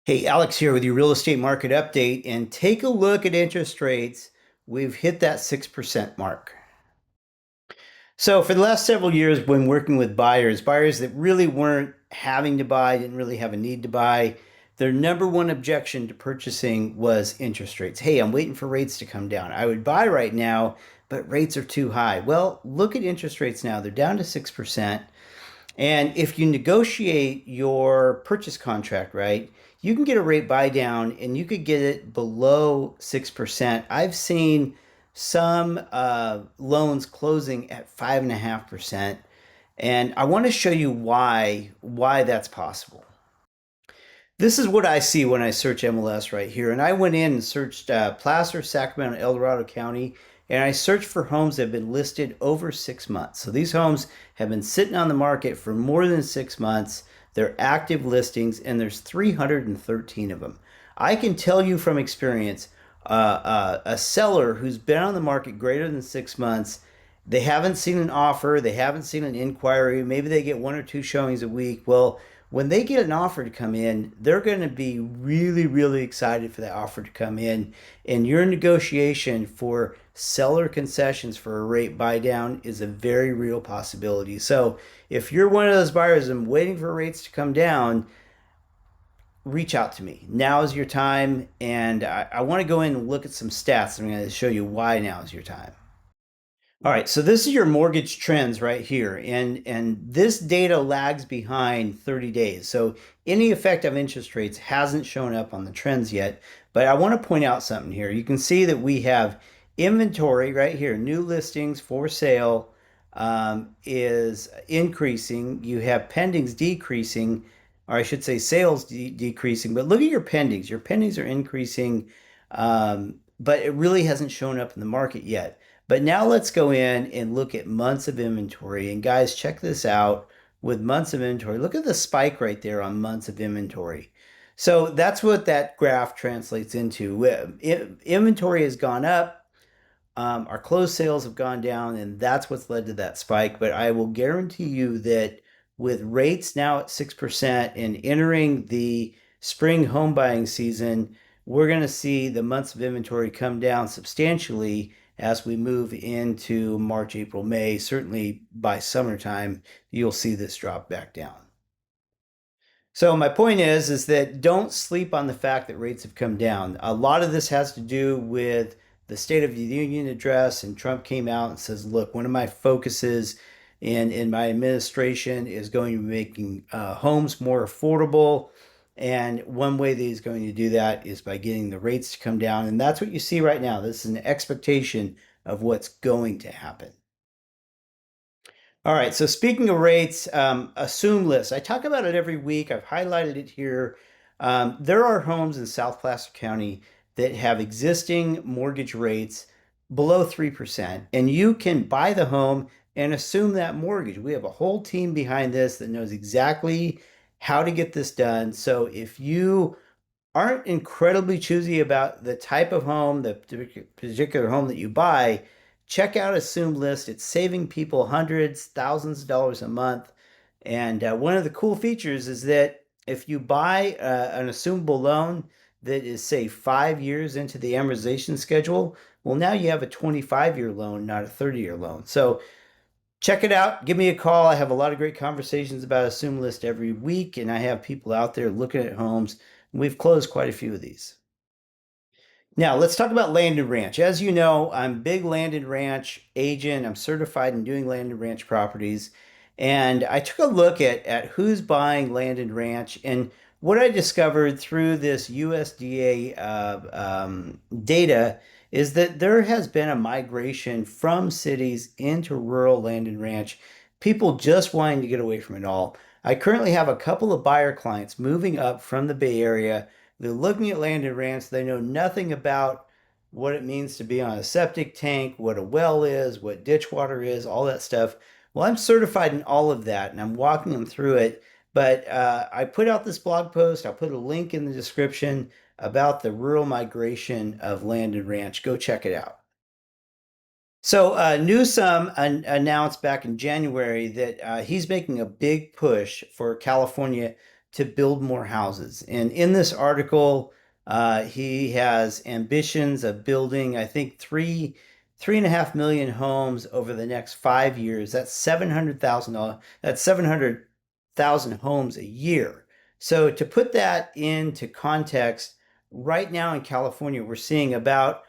Hey, Alex here with your real estate market update, and take a look at interest rates. We've hit that 6% mark. So for the last several years, when working with buyers that really weren't having to buy, didn't really have a need to buy, their number one objection to purchasing was interest rates. Hey, I'm waiting for rates to come down. I would buy right now, but rates are too high. Well, look at interest rates now. They're down to 6%. And if you negotiate your purchase contract right, you can get a rate buy down and you could get it below 6%. I've seen some loans closing at 5.5%. And I want to show you why that's possible. This is what I see when I search MLS right here. And I went in and searched Placer, Sacramento, El Dorado County, and I searched for homes that have been listed over 6 months. So these homes have been sitting on the market for more than 6 months. They're active listings, and there's 313 of them. I can tell you from experience, a seller who's been on the market greater than 6 months, they haven't seen an offer, they haven't seen an inquiry, maybe they get one or two showings a week. Well, when they get an offer to come in, they're going to be really, really excited for that offer to come in. And your negotiation for seller concessions for a rate buy down is a very real possibility. So if you're one of those buyers and waiting for rates to come down, reach out to me. Now is your time. And I want to go in and look at some stats. I'm going to show you why now is your time. All right, so this is your mortgage trends right here, and this data lags behind 30 days. So any effect of interest rates hasn't shown up on the trends yet, but I want to point out something here. You can see that we have inventory right here, new listings for sale is increasing. You have pendings decreasing, or I should say sales decreasing, but look at your pendings. Your pendings are increasing, but it really hasn't shown up in the market yet. But now let's go in and look at months of inventory. And guys, check this out with months of inventory. Look at the spike right there on months of inventory. So that's what that graph translates into. Inventory has gone up, our closed sales have gone down, and that's what's led to that spike. But I will guarantee you that with rates now at 6% and entering the spring home buying season, we're going to see the months of inventory come down substantially as we move into March, April, May. Certainly by summertime, you'll see this drop back down. So my point is that don't sleep on the fact that rates have come down. A lot of this has to do with the State of the Union address, and Trump came out and says, "Look, one of my focuses in my administration is going to be making homes more affordable, and one way that he's going to do that is by getting the rates to come down." And that's what you see right now. This is an expectation of what's going to happen. All right, so speaking of rates, assume list. I talk about it every week. I've highlighted it here. There are homes in South Placer County that have existing mortgage rates below 3%, and you can buy the home and assume that mortgage. We have a whole team behind this that knows exactly how to get this done. So if you aren't incredibly choosy about the type of home, the particular home that you buy, check out Assume List. It's saving people hundreds, thousands of dollars a month. And one of the cool features is that if you buy an assumable loan that is, say, 5 years into the amortization schedule, well, now you have a 25-year loan, not a 30-year loan. So check it out. Give me a call. I have a lot of great conversations about Assume List every week, and I have people out there looking at homes. We've closed quite a few of these. Now, let's talk about land and ranch. As you know, I'm a big land and ranch agent. I'm certified in doing land and ranch properties. And I took a look at who's buying land and ranch. And what I discovered through this USDA data is that there has been a migration from cities into rural land and ranch, people just wanting to get away from it all. I currently have a couple of buyer clients moving up from the Bay Area. They're looking at land and ranch. They know nothing about what it means to be on a septic tank, what a well is, what ditch water is, all that stuff. Well, I'm certified in all of that, and I'm walking them through it. But I put out this blog post. I'll put a link in the description about the rural migration of land and ranch. Go check it out. So Newsom announced back in January that he's making a big push for California to build more houses. And in this article, he has ambitions of building, I think, 3.5 million homes over the next 5 years. That's 700,000. That's 700,000 homes a year. So to put that into context, right now in California, we're seeing about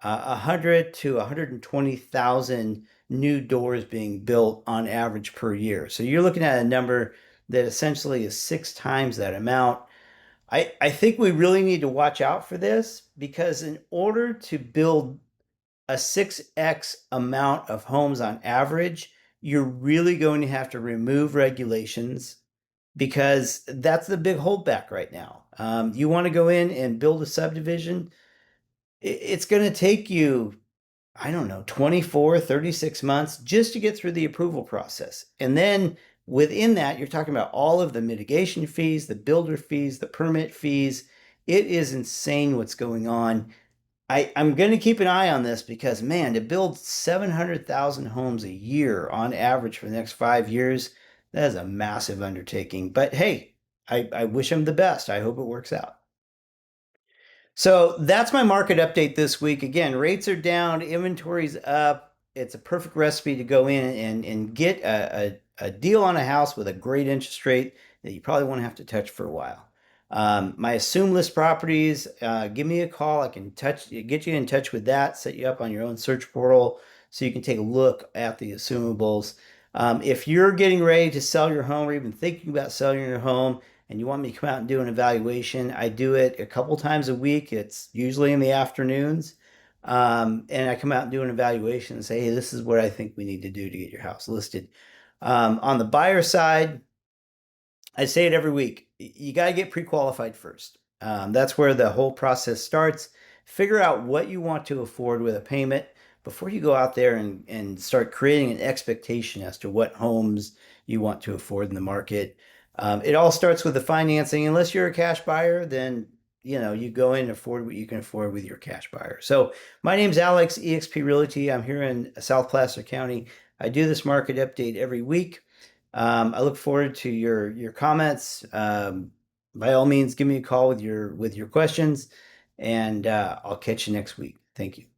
100 to 120,000 new doors being built on average per year. So you're looking at a number that essentially is 6 times that amount. I think we really need to watch out for this because in order to build a 6x amount of homes on average, you're really going to have to remove regulations because that's the big holdback right now. You want to go in and build a subdivision, it's going to take you, I don't know, 24, 36 months just to get through the approval process. And then within that, you're talking about all of the mitigation fees, the builder fees, the permit fees. It is insane what's going on. I'm going to keep an eye on this because, man, to build 700,000 homes a year on average for the next 5 years, that is a massive undertaking. But hey, I wish him the best. I hope it works out. So that's my market update this week. Again, rates are down, inventory's up. It's a perfect recipe to go in and get a deal on a house with a great interest rate that you probably won't have to touch for a while. My assume list properties, give me a call. I can get you in touch with that, set you up on your own search portal so you can take a look at the assumables. If you're getting ready to sell your home or even thinking about selling your home, and you want me to come out and do an evaluation, I do it a couple times a week. It's usually in the afternoons. And I come out and do an evaluation and say, hey, this is what I think we need to do to get your house listed. On the buyer side, I say it every week. You got to get pre-qualified first. That's where the whole process starts. Figure out what you want to afford with a payment before you go out there and start creating an expectation as to what homes you want to afford in the market. It all starts with the financing. Unless you're a cash buyer, then you go in and afford what you can afford with your cash buyer. So my name's Alex, eXp Realty. I'm here in South Placer County. I do this market update every week. I look forward to your comments. By all means, give me a call with your questions, and I'll catch you next week. Thank you.